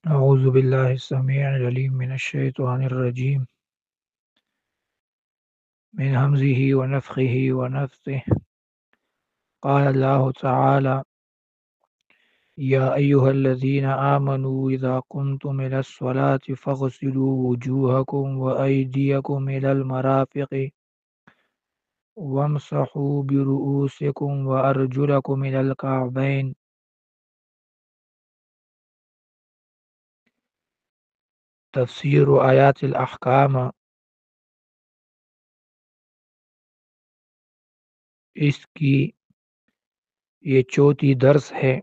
أعوذ بالله السميع العليم من الشيطان الرجيم من همزه ونفخه ونفثه. قال الله تعالى: يا أيها الذين آمنوا إذا قمتم إلى الصلاة فاغسلوا وجوهكم وأيديكم إلى المرافق وامسحوا برؤوسكم وأرجلكم إلى الكعبين. تفسیر آیات الأحکام، اس کی یہ چوتھی درس ہے۔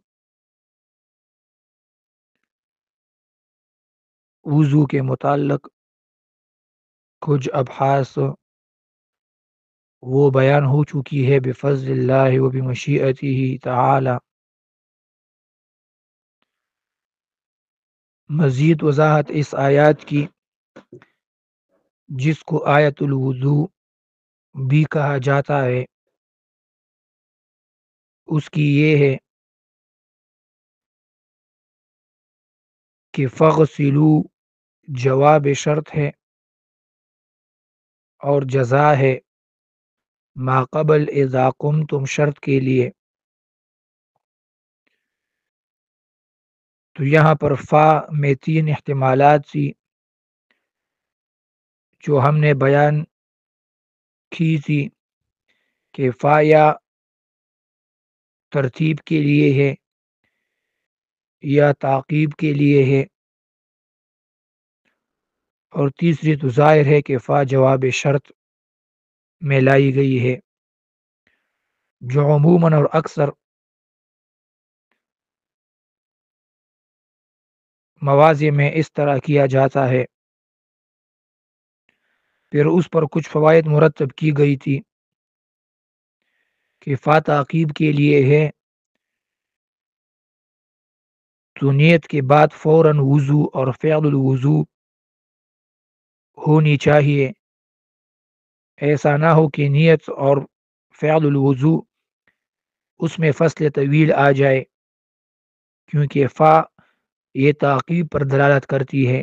وضو کے متعلق کچھ ابحاث وہ بیان ہو چکی ہے بفضل اللہ و بمشیئتہ تعالی۔ مزید وضاحت اس آیات کی، جس کو آیت الوضو بھی کہا جاتا ہے، اس کی یہ ہے کہ فغسلو جواب شرط ہے اور جزا ہے ما قبل اذا قمتم شرط کے لیے۔ تو یہاں پر فا میں تین احتمالات تھی جو ہم نے بیان کی تھی، کہ فا یا ترتیب کے لیے ہے یا تعقیب کے لیے ہے، اور تیسری تو ظاہر ہے کہ فا جواب شرط میں لائی گئی ہے، جو عموماً اور اکثر مواضع میں اس طرح کیا جاتا ہے۔ پھر اس پر کچھ فوائد مرتب کی گئی تھی کہ فا تعقیب کے لیے ہے تو نیت کے بعد فوراً وضو اور فعل الوضو ہونی چاہیے۔ ایسا نہ ہو کہ نیت اور فعل الوضو اس میں فصل طویل آ جائے، کیونکہ فا یہ تعقیب پر دلالت کرتی ہے۔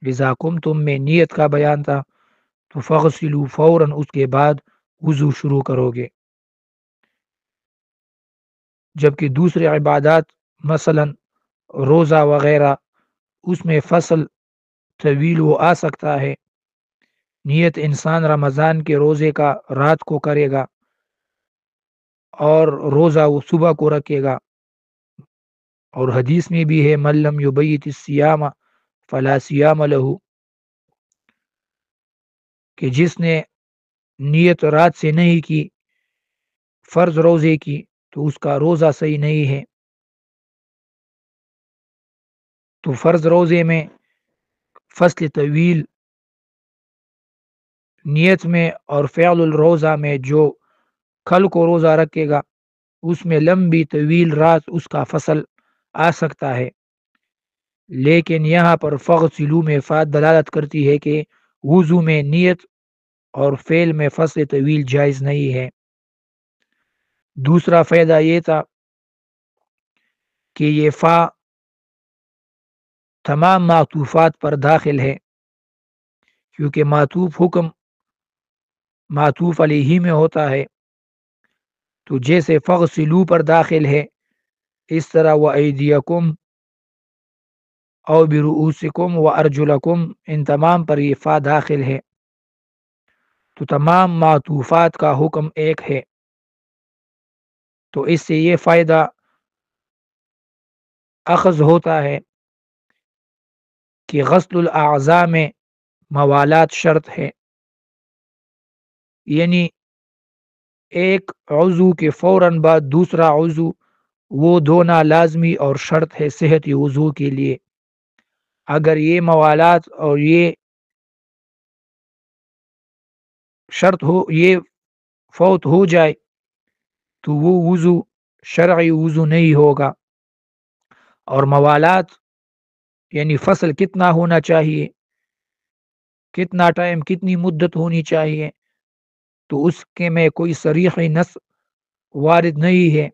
لذا قمتم میں نیت کا بیان تھا، تو فغسلو فوراً اس کے بعد وضو شروع کرو گے، جبکہ دوسرے عبادات مثلا روزہ وغیرہ اس میں فصل طویل وہ آ سکتا ہے۔ نیت انسان رمضان کے روزے کا رات کو کرے گا اور روزہ وہ صبح کو رکھے گا، اور حدیث میں بھی ہے من لم یبیت الصیام فلا صیام لہ، کہ جس نے نیت رات سے نہیں کی فرض روزے کی تو اس کا روزہ صحیح نہیں ہے۔ تو فرض روزے میں فصل طویل نیت میں، اور فعل الروزہ میں جو کل کو روزہ رکھے گا اس میں لمبی طویل رات اس کا فصل آ سکتا ہے۔ لیکن یہاں پر فغسلو میں فا دلالت کرتی ہے کہ وضو میں نیت اور فعل میں فصل طویل جائز نہیں ہے۔ دوسرا فائدہ یہ تھا کہ یہ فا تمام معطوفات پر داخل ہے، کیونکہ معطوف حکم معطوف علیہ میں ہوتا ہے۔ تو جیسے فغسلو پر داخل ہے، اس طرح وَأَيْدِيَكُمْ او برؤوسکم وارجلکم، ان تمام پر یہ فا داخل ہے، تو تمام معطوفات کا حکم ایک ہے۔ تو اس سے یہ فائدہ اخذ ہوتا ہے کہ غسل الاعضاء میں موالات شرط ہے، یعنی ایک عضو کے فوراً بعد دوسرا عضو وہ دھونا لازمی اور شرط ہے صحت وضو کے لیے۔ اگر یہ موالات اور یہ شرط ہو، یہ فوت ہو جائے تو وہ وضو شرعی وضو نہیں ہوگا۔ اور موالات یعنی فصل کتنا ہونا چاہیے، کتنا ٹائم، کتنی مدت ہونی چاہیے، تو اس کے میں کوئی صریح نص وارد نہیں ہے،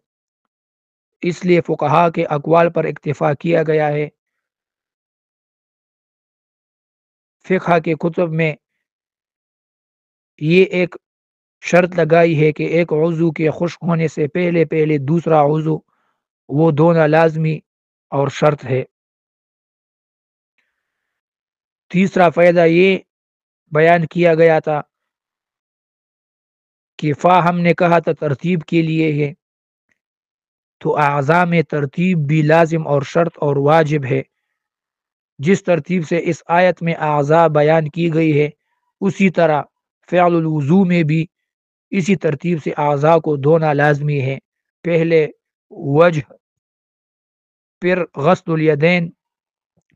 اس لیے فقہا کے اقوال پر اکتفا کیا گیا ہے فقہ کے کتب میں یہ ایک شرط لگائی ہے کہ ایک عضو کے خشک ہونے سے پہلے پہلے دوسرا عضو وہ دھونا لازمی اور شرط ہے۔ تیسرا فائدہ یہ بیان کیا گیا تھا کہ فا ہم نے کہا تھا ترتیب کے لیے ہے، تو اعضاء میں ترتیب بھی لازم اور شرط اور واجب ہے۔ جس ترتیب سے اس آیت میں اعضاء بیان کی گئی ہے، اسی طرح فعل الوضو میں بھی اسی ترتیب سے اعضاء کو دھونا لازمی ہے۔ پہلے وجہ، پھر غسل الیدین،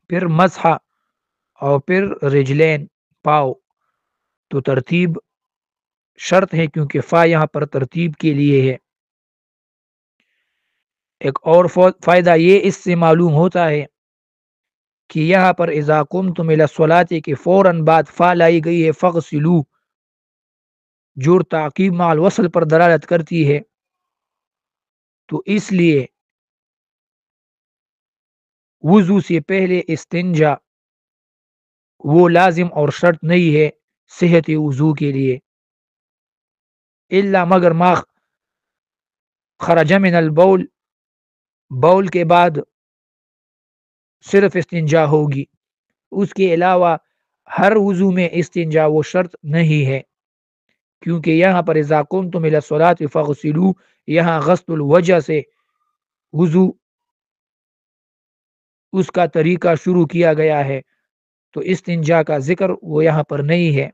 پھر مسح، اور پھر رجلین پاؤ۔ تو ترتیب شرط ہے کیونکہ فا یہاں پر ترتیب کے لیے ہے۔ ایک اور فائدہ یہ اس سے معلوم ہوتا ہے کہ یہاں پر اذا قمتم الی الصلاۃ کے فوراً بعد فا لائی گئی ہے فغسلو، جو تعقیب مع الوصل پر دلالت کرتی ہے، تو اس لیے وضو سے پہلے استنجا وہ لازم اور شرط نہیں ہے صحت وضو کے لیے، الا مگر ما خرج من البول، بول کے بعد صرف استنجا ہوگی، اس کے علاوہ ہر وضو میں استنجا وہ شرط نہیں ہے، کیونکہ یہاں پر اذا قمتم الی الصلاۃ فاغسلوا، یہاں غسل الوجہ سے وضو اس کا طریقہ شروع کیا گیا ہے، تو استنجا کا ذکر وہ یہاں پر نہیں ہے۔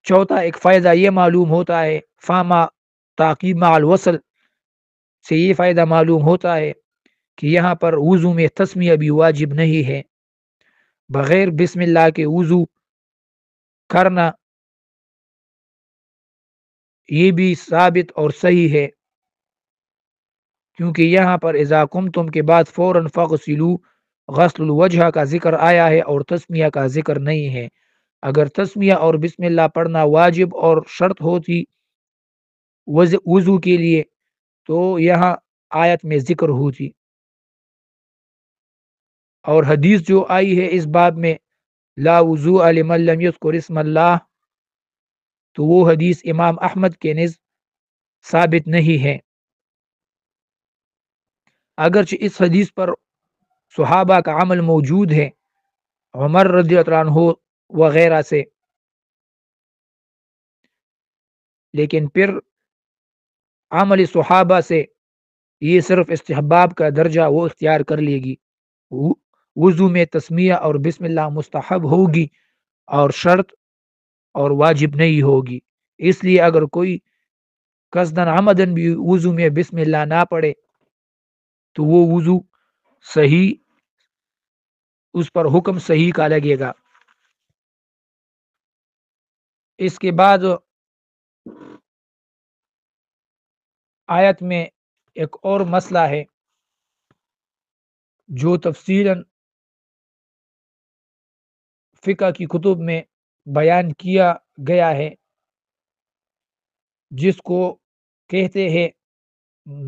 چوتھا ایک فائدہ یہ معلوم ہوتا ہے، فاما تعقیب مع الوصل سے یہ فائدہ معلوم ہوتا ہے کہ یہاں پر وضو میں تسمیہ بھی واجب نہیں ہے، بغیر بسم اللہ کے وضو کرنا یہ بھی ثابت اور صحیح ہے، کیونکہ یہاں پر اذا قمتم کے بعد فوراً فغسلوا غسل الوجہ کا ذکر آیا ہے اور تسمیہ کا ذکر نہیں ہے۔ اگر تسمیہ اور بسم اللہ پڑھنا واجب اور شرط ہوتی وضو کے لیے تو یہاں آیت میں ذکر ہوتی، اور حدیث جو آئی ہے اس باب میں لا وضوء لمن لم یذکر اسم اللہ، تو وہ حدیث امام احمد کے نزد ثابت نہیں ہے، اگرچہ اس حدیث پر صحابہ کا عمل موجود ہے، عمر رضی اللہ عنہ وغیرہ سے، لیکن پھر عمل صحابہ سے یہ صرف استحباب کا درجہ وہ اختیار کر لے گی، وضو میں تسمیہ اور بسم اللہ مستحب ہوگی اور شرط اور واجب نہیں ہوگی۔ اس لیے اگر کوئی قصدن عمدن بھی وضو میں بسم اللہ نہ پڑھے تو وہ وضو صحیح، اس پر حکم صحیح کا لگے گا۔ اس کے بعد آیت میں ایک اور مسئلہ ہے جو تفصیلاً فقہ کی کتب میں بیان کیا گیا ہے، جس کو کہتے ہیں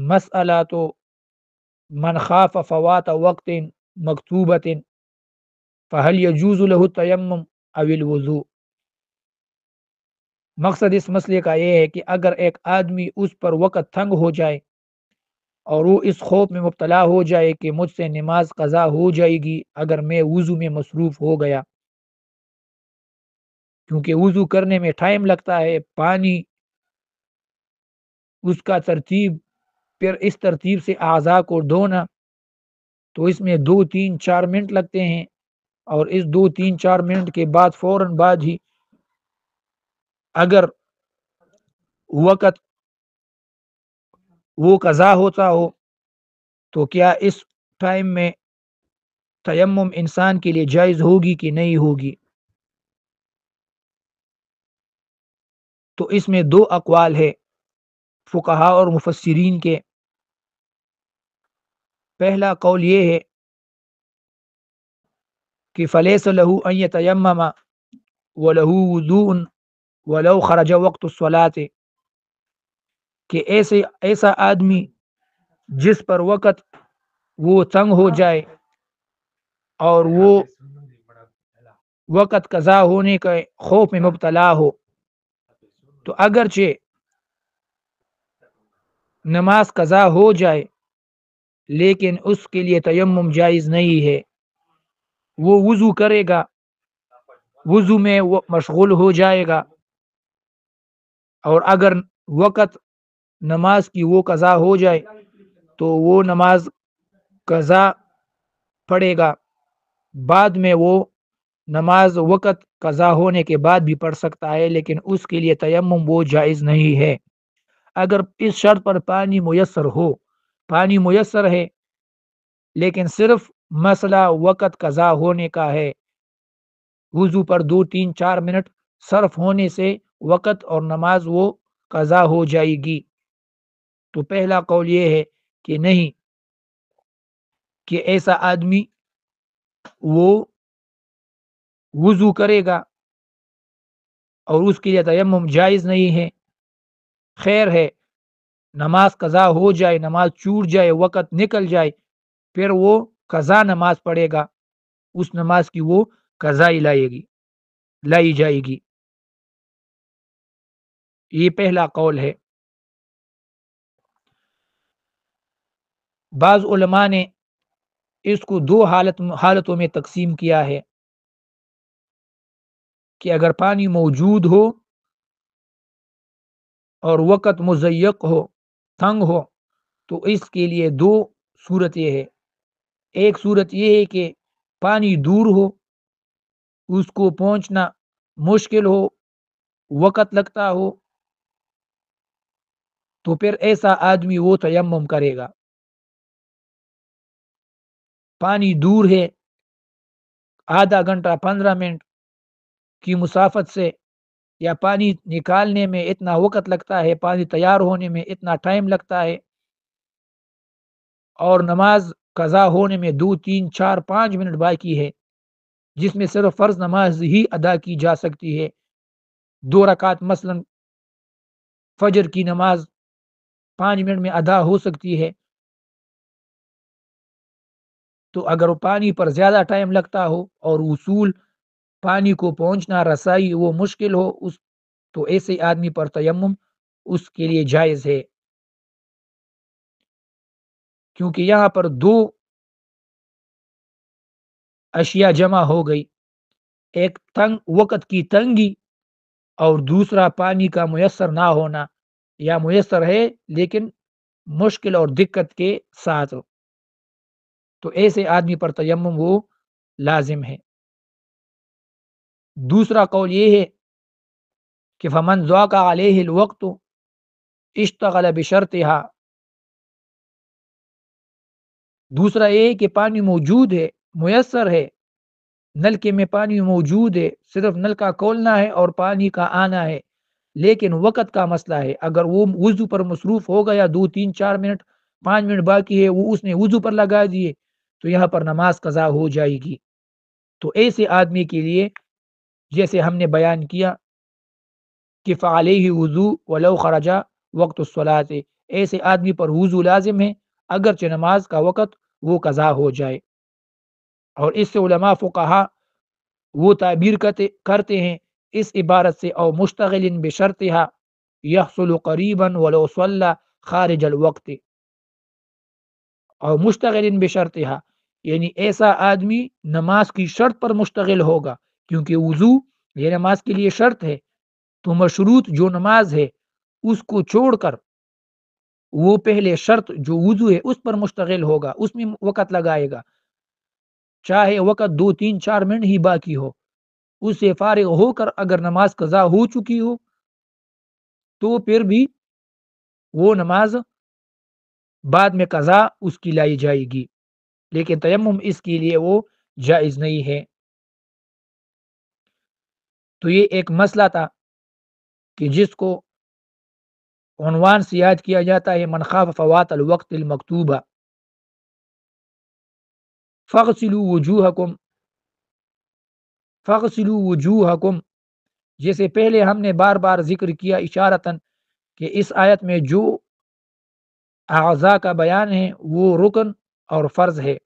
مسئلہ تو من خاف فوات وقت مکتوبۃ فهل يجوز له التیمم او الوضوء۔ مقصد اس مسئلے کا یہ ہے کہ اگر ایک آدمی اس پر وقت تنگ ہو جائے اور وہ اس خوف میں مبتلا ہو جائے کہ مجھ سے نماز قضا ہو جائے گی اگر میں وضو میں مصروف ہو گیا، کیونکہ وضو کرنے میں ٹائم لگتا ہے، پانی اس کا ترتیب، پھر اس ترتیب سے اعضاء کو دھونا، تو اس میں 2-3-4 منٹ لگتے ہیں، اور اس 2-3-4 منٹ کے بعد فوراً بعد ہی اگر وقت وہ قضا ہوتا ہو تو کیا اس ٹائم میں تیمم انسان کے لیے جائز ہوگی کہ نہیں ہوگی؟ تو اس میں 2 اقوال ہے فقہاء اور مفسرین کے۔ پہلا قول یہ ہے کہ فلیس لہ ان یتیمم ولہ وضوء ولو خرج وقت الصلاۃ، کہ ایسا آدمی جس پر وقت وہ تنگ ہو جائے اور وہ وقت قضا ہونے کے خوف میں مبتلا ہو، تو اگرچہ نماز قضا ہو جائے لیکن اس کے لیے تیمم جائز نہیں ہے، وہ وضو کرے گا، وضو میں وہ مشغول ہو جائے گا، اور اگر وقت نماز کی وہ قضا ہو جائے تو وہ نماز قضا پڑھے گا، بعد میں وہ نماز وقت قضا ہونے کے بعد بھی پڑھ سکتا ہے، لیکن اس کے لیے تیمم وہ جائز نہیں ہے۔ اگر اس شرط پر پانی میسر ہو، پانی میسر ہے لیکن صرف مسئلہ وقت قضا ہونے کا ہے، وضو پر 2 3 4 منٹ صرف ہونے سے وقت اور نماز وہ قضا ہو جائے گی، تو پہلا قول یہ ہے کہ نہیں، کہ ایسا آدمی وہ وضو کرے گا اور اس کے لیے تیمم جائز نہیں ہے۔ خیر ہے، نماز قضا ہو جائے، نماز چھوٹ جائے، وقت نکل جائے، پھر وہ قضا نماز پڑھے گا، اس نماز کی وہ قضا ہی لائی جائے گی۔ یہ پہلا قول ہے۔ بعض علماء نے اس کو دو حالتوں میں تقسیم کیا ہے، کہ اگر پانی موجود ہو اور وقت مضیق ہو، تنگ ہو، تو اس کے لیے دو صورت یہ ہے۔ ایک صورت یہ ہے کہ پانی دور ہو، اس کو پہنچنا مشکل ہو، وقت لگتا ہو، تو پھر ایسا آدمی وہ تیمم کرے گا۔ پانی دور ہے، آدھا گھنٹہ 15 منٹ کی مسافت سے، یا پانی نکالنے میں اتنا وقت لگتا ہے، پانی تیار ہونے میں اتنا ٹائم لگتا ہے، اور نماز قضا ہونے میں 2 3 4 5 منٹ باقی ہے، جس میں صرف فرض نماز ہی ادا کی جا سکتی ہے، 2 رکعت مثلا فجر کی نماز 5 منٹ میں ادا ہو سکتی ہے، تو اگر وہ پانی پر زیادہ ٹائم لگتا ہو اور وصول پانی کو پہنچنا، رسائی وہ مشکل ہو، تو ایسے آدمی پر تیمم اس کے لیے جائز ہے، کیونکہ یہاں پر دو اشیاء جمع ہو گئی، ایک وقت کی تنگی اور دوسرا پانی کا میسر نہ ہونا، یا میسر ہے لیکن مشکل اور دقت کے ساتھ، تو ایسے آدمی پر تیمم وہ لازم ہے۔ دوسرا قول یہ ہے کہ فمن ذاق علیہ الوقت اشتغل بشرطها، دوسرا یہ کہ پانی موجود ہے، میسر ہے، نلکے میں پانی موجود ہے، صرف نل کا کھولنا ہے اور پانی کا آنا ہے، لیکن وقت کا مسئلہ ہے، اگر وہ وضو پر مصروف ہو گیا، 2 3 4 منٹ 5 منٹ باقی ہے، وہ اس نے وضو پر لگا دیے، تو یہاں پر نماز قضا ہو جائے گی۔ تو ایسے آدمی کے لیے جیسے ہم نے بیان کیا کہ فعلیہ وضو ولو خرجا وقت الصلاۃ، ایسے آدمی پر وضو لازم ہے اگرچہ نماز کا وقت وہ قضا ہو جائے، اور اس سے علماء فقہا وہ تعبیر کرتے ہیں اس عبارت سے، او مشتغل بشرطها یحصل قریبا ولو صلی خارج الوقت، اور مشتغل بشرطها یعنی ایسا آدمی نماز کی شرط پر مشتغل ہوگا، کیونکہ وضو یہ نماز کے لیے شرط ہے، تو مشروط جو نماز ہے اس کو چھوڑ کر وہ پہلے شرط جو وضو ہے اس پر مشتغل ہوگا، اس میں وقت لگائے گا، چاہے وقت 2 3 4 منٹ ہی باقی ہو، اس سے فارغ ہو کر اگر نماز قضا ہو چکی ہو تو پھر بھی وہ نماز بعد میں قضا اس کی لائی جائے گی، لیکن تیمم اس کے لیے وہ جائز نہیں ہے۔ تو یہ ایک مسئلہ تھا کہ جس کو عنوان سے یاد کیا جاتا ہے من خاف فوات الوقت المکتوبہ، فغسلوا وجوہکم، جیسے پہلے ہم نے بار بار ذکر کیا اشارتاً کہ اس آیت میں جو اعضاء کا بیان ہے وہ رکن اور فرض ہے،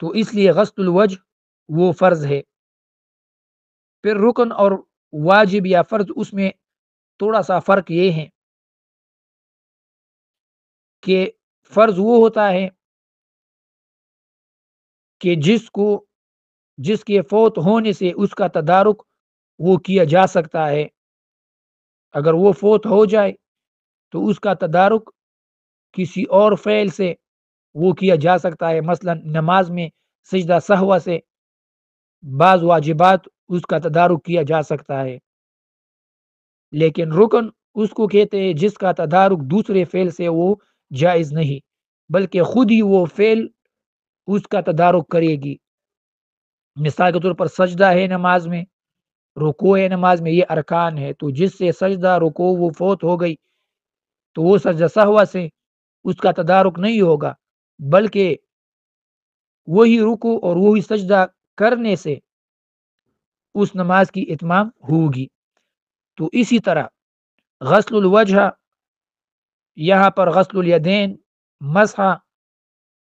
تو اس لیے غسل الوجہ وہ فرض ہے۔ پھر رکن اور واجب یا فرض، اس میں تھوڑا سا فرق یہ ہے کہ فرض وہ ہوتا ہے کہ جس کے فوت ہونے سے اس کا تدارک وہ کیا جا سکتا ہے۔ اگر وہ فوت ہو جائے تو اس کا تدارک کسی اور فعل سے وہ کیا جا سکتا ہے، مثلا نماز میں سجدہ سہوا سے بعض واجبات اس کا تدارک کیا جا سکتا ہے۔ لیکن رکن اس کو کہتے ہیں جس کا تدارک دوسرے فعل سے وہ جائز نہیں، بلکہ خود ہی وہ فعل اس کا تدارک کرے گی۔ مثال کے طور پر سجدہ ہے نماز میں، رکوع ہے نماز میں، یہ ارکان ہے، تو جس سے سجدہ رکوع وہ فوت ہو گئی تو وہ سجدہ سہوا سے اس کا تدارک نہیں ہوگا، بلکہ وہی رکوع اور وہی سجدہ کرنے سے اس نماز کی اتمام ہوگی۔ تو اسی طرح غسل الوجہ، یہاں پر غسل الیدین، مسح،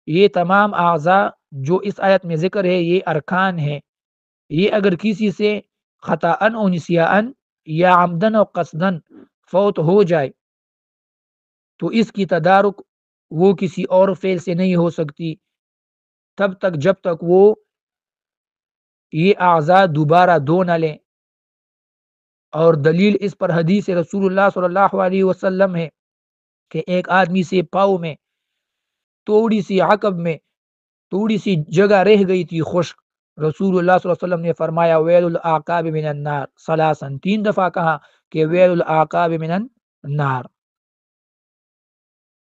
یہ تمام اعضاء جو اس آیت میں ذکر ہے یہ ارکان ہے۔ یہ اگر کسی سے خطاً و نسیاً یا عمدن و قصدن فوت ہو جائے تو اس کی تدارک وہ کسی اور فعل سے نہیں ہو سکتی تب تک جب تک وہ یہ اعضاء دوبارہ دھو نہ لیں۔ اور دلیل اس پر حدیث رسول اللہ صلی اللہ علیہ وسلم ہے کہ ایک آدمی سے پاؤں میں تھوڑی سی عقب میں تھوڑی سی جگہ رہ گئی تھی خشک، رسول اللہ صلی اللہ علیہ وسلم نے فرمایا ویل الاعقاب من النار ثلاثا، 3 دفعہ کہا کہ ویل الاعقاب من النار۔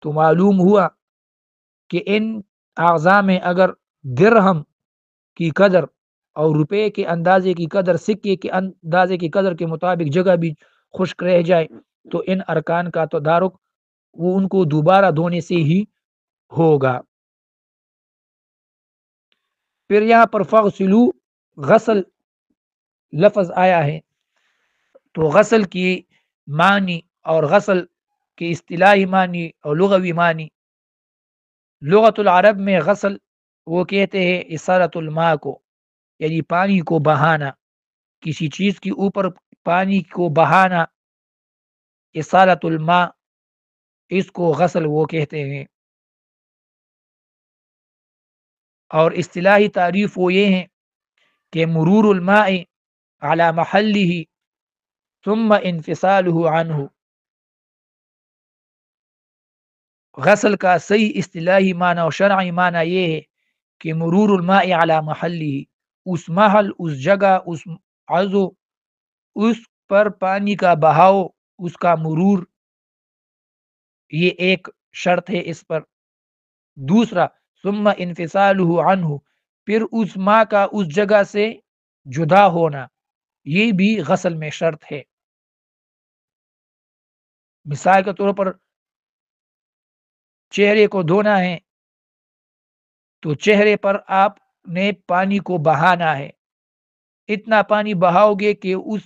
تو معلوم ہوا کہ ان اعضاء میں اگر درہم کی قدر اور روپے کے اندازے کی قدر، سکے کے اندازے کی قدر کے مطابق جگہ بھی خشک رہ جائے تو ان ارکان کا تدارک وہ ان کو دوبارہ دھونے سے ہی ہوگا۔ پھر یہاں پر فغسلو، غسل لفظ آیا ہے، تو غسل کی معنی اور غسل کی اصطلاحی معنی اور لغوی معنی، لغت العرب میں غسل وہ کہتے ہیں اصالۃ الماء کو، یعنی پانی کو بہانا، کسی چیز کے اوپر پانی کو بہانا، اصالۃ الماء، اس کو غسل وہ کہتے ہیں۔ اور اصطلاحی تعریف وہ یہ ہیں کہ مرور الماء علی محلہ ثم انفصالہ عنہ۔ غسل کا صحیح اصطلاحی معنی اور شرعی معنی یہ ہے کہ مرور الماء علی محلہ، اس محل، اس جگہ، اس عضو، اس پر پانی کا بہاؤ، اس کا مرور، یہ ایک شرط ہے اس پر۔ دوسرا ثم انفصالہ عنہ، پھر اس ماء کا اس جگہ سے جدا ہونا، یہ بھی غسل میں شرط ہے۔ مثال کے طور پر چہرے کو دھونا ہے تو چہرے پر آپ نے پانی کو بہانا ہے، اتنا پانی بہاؤ گے کہ اس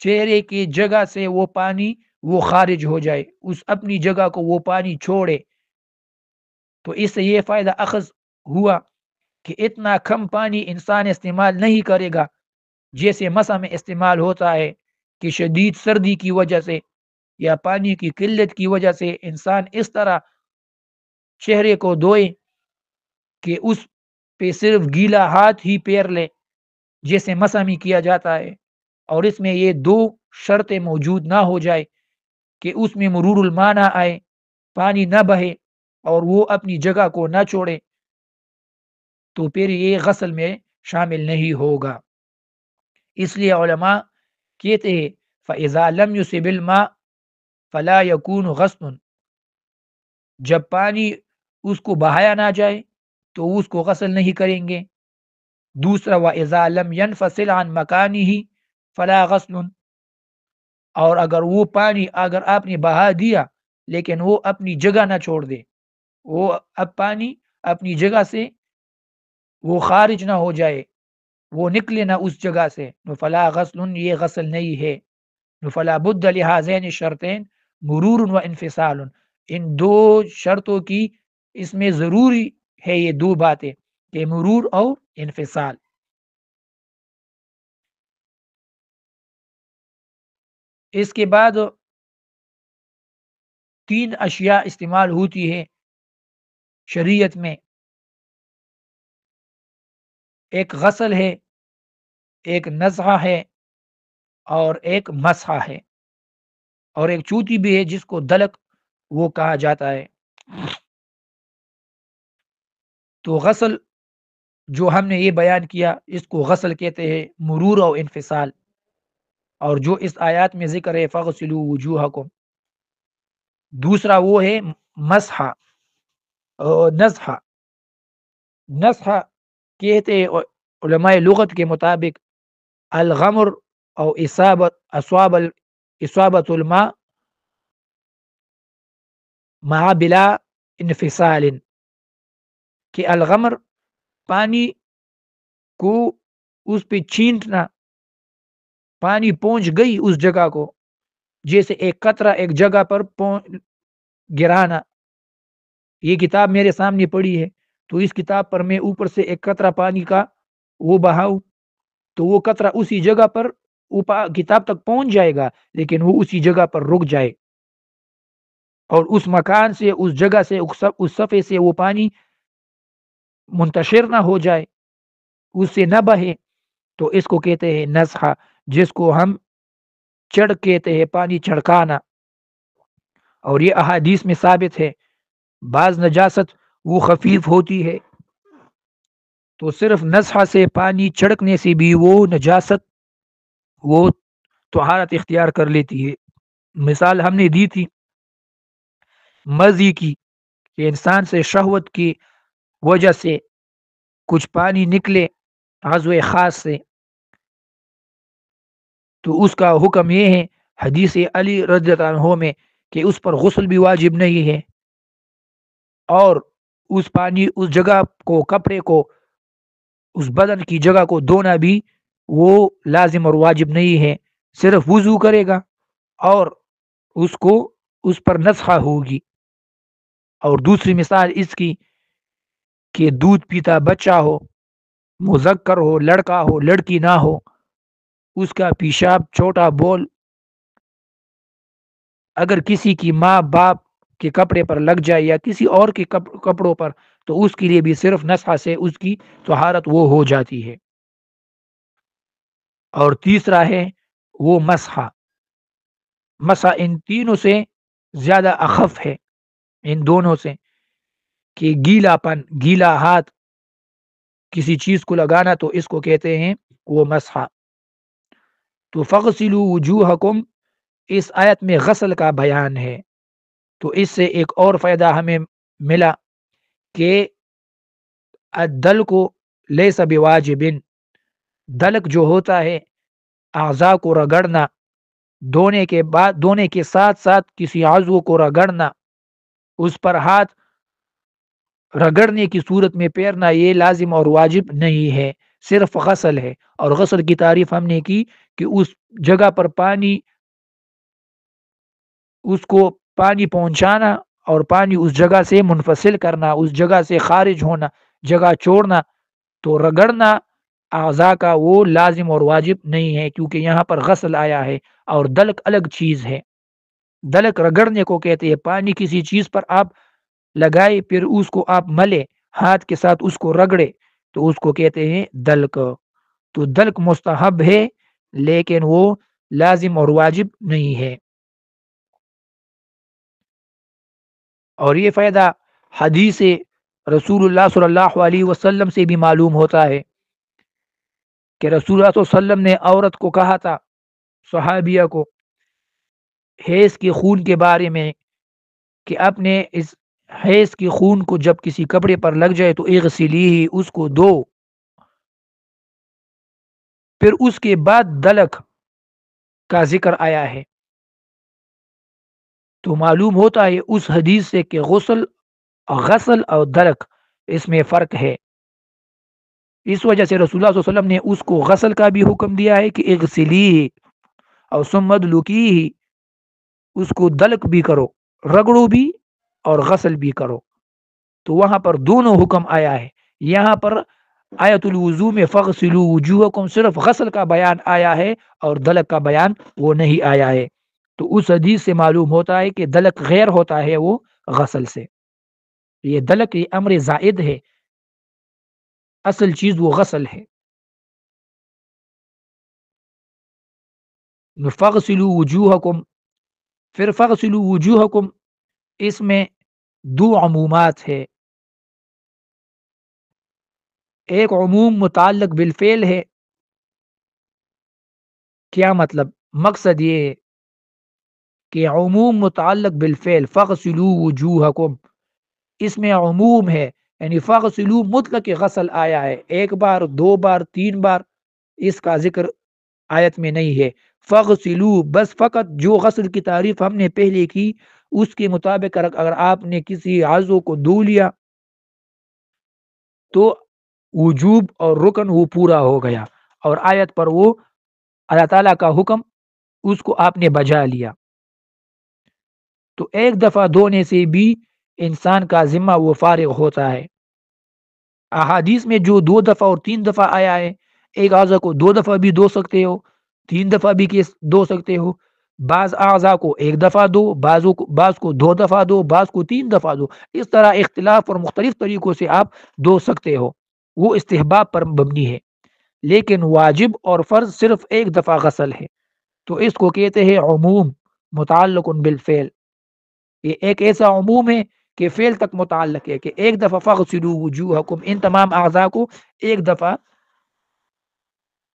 چہرے کی جگہ سے وہ پانی وہ خارج ہو جائے، اس اپنی جگہ کو وہ پانی چھوڑے۔ تو اس سے یہ فائدہ اخذ ہوا کہ اتنا کم پانی انسان استعمال نہیں کرے گا جیسے مسح میں استعمال ہوتا ہے، کہ شدید سردی کی وجہ سے یا پانی کی قلت کی وجہ سے انسان اس طرح چہرے کو دھوئے کہ اس پہ صرف گیلا ہاتھ ہی پیر لے جیسے مسح میں کیا جاتا ہے، اور اس میں یہ 2 شرطیں موجود نہ ہو جائے کہ اس میں مرور الماء نہ آئے، پانی نہ بہے اور وہ اپنی جگہ کو نہ چھوڑے، تو پھر یہ غسل میں شامل نہیں ہوگا۔ اس لیے علماء کہتے ہیں فَإِذَا لَمْ يُصِبِ الْمَاءَ فَلَا يَكُونُ غَسْلٌ، جب پانی اس کو بہایا نہ جائے تو اس کو غسل نہیں کریں گے۔ دوسرا وَإِذَا لَمْ يَنْفَصِلْ عَنْ مَكَانِهِ فَلَا غَسْلٌ، اور اگر وہ پانی اگر آپ نے بہا دیا لیکن وہ اپنی جگہ نہ چھوڑ دے، وہ اب پانی اپنی جگہ سے وہ خارج نہ ہو جائے، وہ نکلے نہ اس جگہ سے، فلا غسل، یہ غسل نہیں ہے۔ فلا بد لہذین الشرطین مرور و انفصال، ان 2 شرطوں کی اس میں ضروری ہے یہ 2 باتیں کہ مرور اور انفصال. اس کے بعد 3 اشیاء استعمال ہوتی ہے شریعت میں. ایک غسل ہے، ایک نزعہ ہے، اور ایک مسحہ ہے، اور ایک چوٹی بھی ہے جس کو دلک وہ کہا جاتا ہے. تو غسل جو ہم نے یہ بیان کیا اس کو غسل کہتے ہیں، مرور و انفصال. اور جو اس آیات میں ذکر ہے فغسلوا وجوہکم، دوسرا وہ ہے مسحہ اور نزحہ. نزحہ کہتے ہیں علماء لغت کے مطابق الغمر او اصابت الماء مع بلا انفصال، کہ الغمر پانی کو اس پہ چھینٹنا، پانی پہنچ گئی اس جگہ کو، جیسے ایک قطرہ ایک جگہ پر گرانا. یہ کتاب میرے سامنے پڑی ہے، تو اس کتاب پر میں اوپر سے ایک قطرہ پانی کا وہ بہاؤ تو وہ قطرہ اسی جگہ پر اوپر کتاب تک پہنچ جائے گا، لیکن وہ اسی جگہ پر رک جائے اور اس مکان سے، اس جگہ سے، اس صفحے سے وہ پانی منتشر نہ ہو جائے، اس سے نہ بہے. تو اس کو کہتے ہیں نزحہ، جس کو ہم چڑھ کہتے ہیں، پانی چھڑکانا. اور یہ احادیث میں ثابت ہے. بعض نجاست وہ خفیف ہوتی ہے تو صرف نزحہ سے پانی چھڑکنے سے بھی وہ نجاست وہ طہارت اختیار کر لیتی ہے. مثال ہم نے دی تھی مزی کی، کہ انسان سے شہوت کی وجہ سے کچھ پانی نکلے عضو خاص سے، تو اس کا حکم یہ ہے حدیث علی رضی اللہ عنہ میں کہ اس پر غسل بھی واجب نہیں ہے، اور اس پانی، اس جگہ کو، کپڑے کو، اس بدن کی جگہ کو دھونا بھی وہ لازم اور واجب نہیں ہے. صرف وضو کرے گا اور اس کو اس پر نزحہ ہوگی. اور دوسری مثال اس کی کہ دودھ پیتا بچہ ہو، مذکر ہو، لڑکا ہو لڑکی نہ ہو، اس کا پیشاب چھوٹا بول اگر کسی کی ماں باپ کے کپڑے پر لگ جائے یا کسی اور کے کپڑوں پر، تو اس کے لیے بھی صرف نزحہ سے اس کی طہارت وہ ہو جاتی ہے. اور تیسرا ہے وہ مسحہ. مسحہ ان تینوں سے زیادہ اخف ہے، ان دونوں سے، کہ گیلا پن، گیلا ہاتھ کسی چیز کو لگانا، تو اس کو کہتے ہیں وہ مسحہ. تو فغسلوا وجوہکم اس آیت میں غسل کا بیان ہے. تو اس سے ایک اور فائدہ ہمیں ملا کہ الدلک لیس بواجب، دلک جو ہوتا ہے اعضاء کو رگڑنا، دھونے کے بعد، دھونے کے ساتھ ساتھ کسی عضو کو رگڑنا، اس پر ہاتھ رگڑنے کی صورت میں پیرنا، یہ لازم اور واجب نہیں ہے، صرف غسل ہے. اور غسل کی تعریف ہم نے کی کہ اس جگہ پر پانی، اس کو پانی پہنچانا اور پانی اس جگہ سے منفصل کرنا، اس جگہ سے خارج ہونا، جگہ چھوڑنا. تو رگڑنا اعضاء کا وہ لازم اور واجب نہیں ہے، کیونکہ یہاں پر غسل آیا ہے. اور دلک الگ چیز ہے. دلک رگڑنے کو کہتے ہیں، پانی کسی چیز پر آپ لگائے پھر اس کو آپ ملے ہاتھ کے ساتھ، اس کو رگڑے، تو اس کو کہتے ہیں دلک. تو دلک مستحب ہے لیکن وہ لازم اور واجب نہیں ہے. اور یہ فائدہ حدیث رسول اللہ صلی اللہ علیہ وسلم سے بھی معلوم ہوتا ہے کہ رسول اللہ صلی اللہ علیہ وسلم نے عورت کو کہا تھا، صحابیہ کو، حیض کے خون کے بارے میں، کہ اپنے اس حیض کے خون کو جب کسی کپڑے پر لگ جائے تو اغسلی ہی، اس کو دو. پھر اس کے بعد دلک کا ذکر آیا ہے. تو معلوم ہوتا ہے اس حدیث سے کہ غسل اور دلک اس میں فرق ہے. اس وجہ سے رسول اللہ صلی اللہ علیہ وسلم نے اس کو غسل کا بھی حکم دیا ہے کہ اغسلی اور سمد لکی ہی، اس کو دلک بھی کرو، رگڑو بھی اور غسل بھی کرو. تو وہاں پر دونوں حکم آیا ہے. یہاں پر آیت الوضو میں فغسلوا وجوہکم صرف غسل کا بیان آیا ہے اور دلک کا بیان وہ نہیں آیا ہے. تو اس حدیث سے معلوم ہوتا ہے کہ دلک غیر ہوتا ہے وہ غسل سے. یہ دلک یہ امر زائد ہے، اصل چیز وہ غسل ہے. فغسلوا وجوہکم، پھر فغسلوا وجوہکم اس میں دو عمومات ہے. ایک عموم متعلق بالفعل ہے. کیا مطلب؟ مقصد یہ ہے کہ عموم متعلق بالفعل فغسلوا وجوہکم، اس میں عموم ہے، یعنی فغسلوا مطلق غسل آیا ہے، ایک بار، دو بار، تین بار، اس کا ذکر آیت میں نہیں ہے. فغسلوا بس فقط جو غسل کی تعریف ہم نے پہلے کی اس کے مطابق اگر آپ نے کسی عضو کو دھو لیا تو وجوب اور رکن وہ پورا ہو گیا، اور آیت پر وہ اللہ تعالیٰ کا حکم اس کو آپ نے بجا لیا. تو ایک دفعہ دھونے سے بھی انسان کا ذمہ وہ فارغ ہوتا ہے. احادیث میں جو دو دفعہ اور تین دفعہ آیا ہے، ایک اعضا کو دو دفعہ بھی دھو سکتے ہو، تین دفعہ بھی دھو سکتے ہو. بعض اعضا کو ایک دفعہ دو، بعض کو دو دفعہ دو، بعض کو تین دفعہ دو. اس طرح اختلاف اور مختلف طریقوں سے آپ دھو سکتے ہو، وہ استحباب پر مبنی ہے. لیکن واجب اور فرض صرف ایک دفعہ غسل ہے، تو اس کو کہتے ہیں عموم متعلق بالفعل. یہ ایک ایسا عموم ہے کہ فعل تک متعلق ہے، کہ ایک دفعہ فغسلوا وجوہکم، ان تمام اعضاء کو ایک دفعہ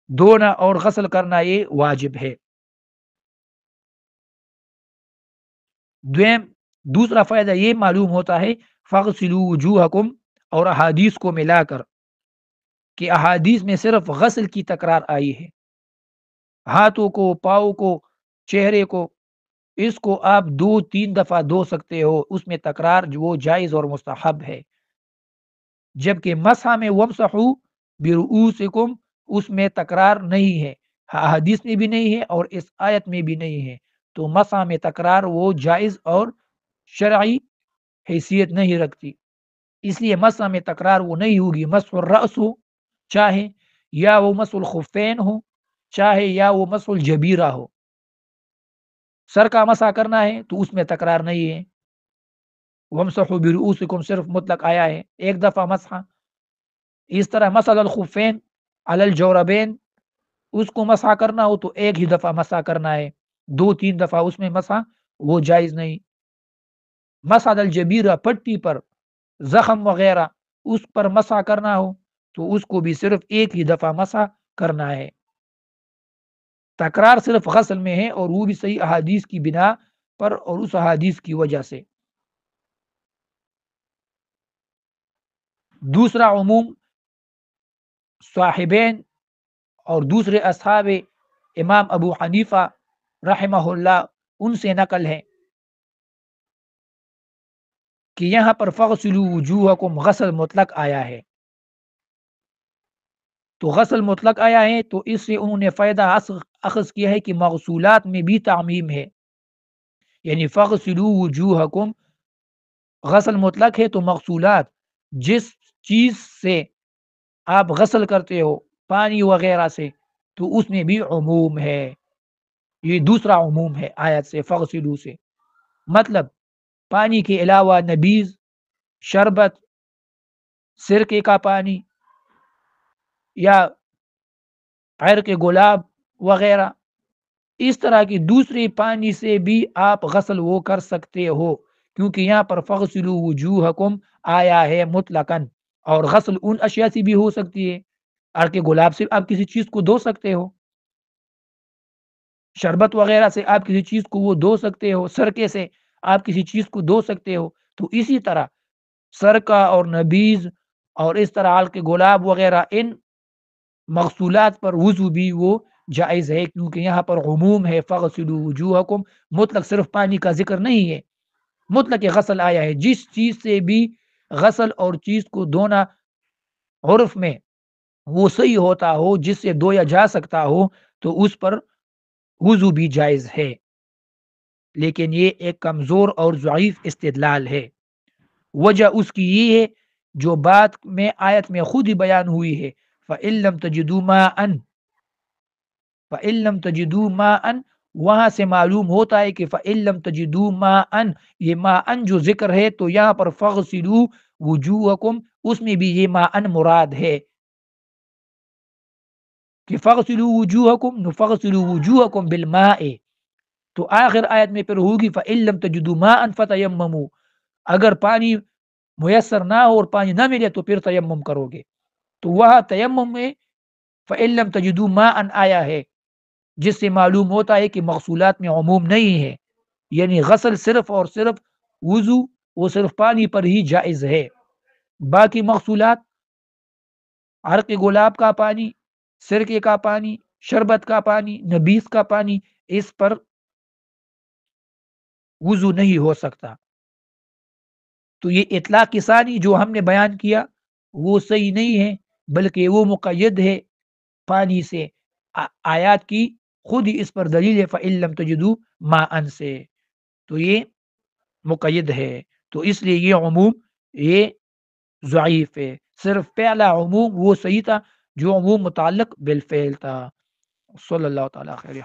دھونا اور غسل کرنا یہ واجب ہے. دوسرا فائدہ یہ معلوم ہوتا ہے فغسلوا وجوہکم اور احادیث کو ملا کر، کہ احادیث میں صرف غسل کی تکرار آئی ہے. ہاتھوں کو، پاؤں کو، چہرے کو، اس کو آپ دو تین دفعہ دھو سکتے ہو، اس میں تکرار جو وہ جائز اور مستحب ہے. جبکہ مسح میں ومسحوا برؤوسکم اس میں تکرار نہیں ہے، حدیث میں بھی نہیں ہے اور اس آیت میں بھی نہیں ہے. تو مسح میں تکرار وہ جائز اور شرعی حیثیت نہیں رکھتی، اس لیے مسح میں تکرار وہ نہیں ہوگی. مسح الرأس ہو چاہے، یا وہ مسح الخفین ہو چاہے، یا وہ مسح الجبیرہ ہو، سر کا مسح کرنا ہے تو اس میں تکرار نہیں ہے. وَامْسَحُوا بِرُؤُوسِكُمْ صرف مطلق آیا ہے، ایک دفعہ مسح. اس طرح مسح الخفین علی الجوربین، اس کو مسح کرنا ہو تو ایک ہی دفعہ مسح کرنا ہے، دو تین دفعہ اس میں مسح وہ جائز نہیں. مسح الجبیرہ پٹی پر، زخم وغیرہ اس پر مسح کرنا ہو تو اس کو بھی صرف ایک ہی دفعہ مسح کرنا ہے. تکرار صرف غسل میں ہے، اور وہ بھی صحیح احادیث کی بنا پر اور اس احادیث کی وجہ سے. دوسرا عموم صاحبین اور دوسرے اصحاب امام ابو حنیفہ رحمہ اللہ ان سے نقل ہے کہ یہاں پر فغسلوا وجوہکم غسل مطلق آیا ہے. تو غسل مطلق آیا ہے تو اس سے انہوں نے فائدہ اخذ کیا ہے کہ مغسولات میں بھی تعمیم ہے، یعنی فغسلوا وجوہکم غسل مطلق ہے تو مغسولات جس چیز سے آپ غسل کرتے ہو پانی وغیرہ سے تو اس میں بھی عموم ہے. یہ دوسرا عموم ہے آیت سے، فغسلوا سے مطلب پانی کے علاوہ نبیذ، شربت، سرکے کا پانی یا عرق گلاب وغیرہ، اس طرح کی دوسری پانی سے بھی آپ غسل وہ کر سکتے ہو، کیونکہ یہاں پر فغسلوا وجوہکم آیا ہے مطلقاً. اور غسل ان اشیاء سے بھی ہو سکتی ہے، عرق گلاب سے آپ کسی چیز کو دھو سکتے ہو، شربت وغیرہ سے آپ کسی چیز کو وہ دھو سکتے ہو، سرکے سے آپ کسی چیز کو دھو سکتے ہو. تو اسی طرح سرکہ اور نبیذ اور اس طرح عرق گلاب وغیرہ ان مغسولات پر وضو بھی وہ جائز ہے، کیونکہ یہاں پر عموم ہے فغسلوا وجوہکم، مطلق صرف پانی کا ذکر نہیں ہے، مطلق غسل آیا ہے. جس چیز سے بھی غسل اور چیز کو دھونا عرف میں وہ صحیح ہوتا ہو، جس سے دھویا جا سکتا ہو، تو اس پر وضو بھی جائز ہے. لیکن یہ ایک کمزور اور ضعیف استدلال ہے. وجہ اس کی یہ ہے جو بات میں آیت میں خود ہی بیان ہوئی ہے، فَإِن لَّمْ تَجِدُوا مَاءً، فَإِن لَّمْ تَجِدُوا مَاءً، وہاں سے معلوم ہوتا ہے کہ فَإِن لَّمْ تَجِدُوا مَاءً، یہ ماءً جو ذکر ہے تو یہاں پر فَاغْسِلُوا وُجُوهَكُمْ، اس میں بھی یہ ماءً مراد ہے کہ فَاغْسِلُوا وُجُوهَكُمْ، فَاغْسِلُوا وُجُوهَكُمْ بِالْمَاءِ، تو آخر آیت میں پھر ہوگی فَإِن لَّمْ تَجِدُوا مَاءً فَتَيَمَّمُوا، اگر پانی میسر نہ ہو اور پانی نہ ملے تو پھر تیمم کرو گے، تو وہاں تیمم میں فَإِن لَّمْ تَجِدُوا مَاءً آیا ہے، جس سے معلوم ہوتا ہے کہ مغسولات میں عموم نہیں ہے، یعنی غسل صرف اور صرف وضو وہ صرف پانی پر ہی جائز ہے، باقی مغسولات عرق گلاب کا پانی، سرکے کا پانی، شربت کا پانی، نبیذ کا پانی، اس پر وضو نہیں ہو سکتا۔ تو یہ اطلاق ثانی جو ہم نے بیان کیا وہ صحیح نہیں ہے، بلکہ وہ مقید ہے پانی سے، آیات کی خود ہی اس پر دلیل ہے فَإِن لَّمْ تَجِدُوا مَاءً سے، تو یہ مقید ہے، تو اس لیے یہ عموم یہ ضعیف ہے، صرف پہلا عموم وہ صحیح تھا جو عموم متعلق بالفعل تھا۔ صلی اللہ تعالیٰ خیر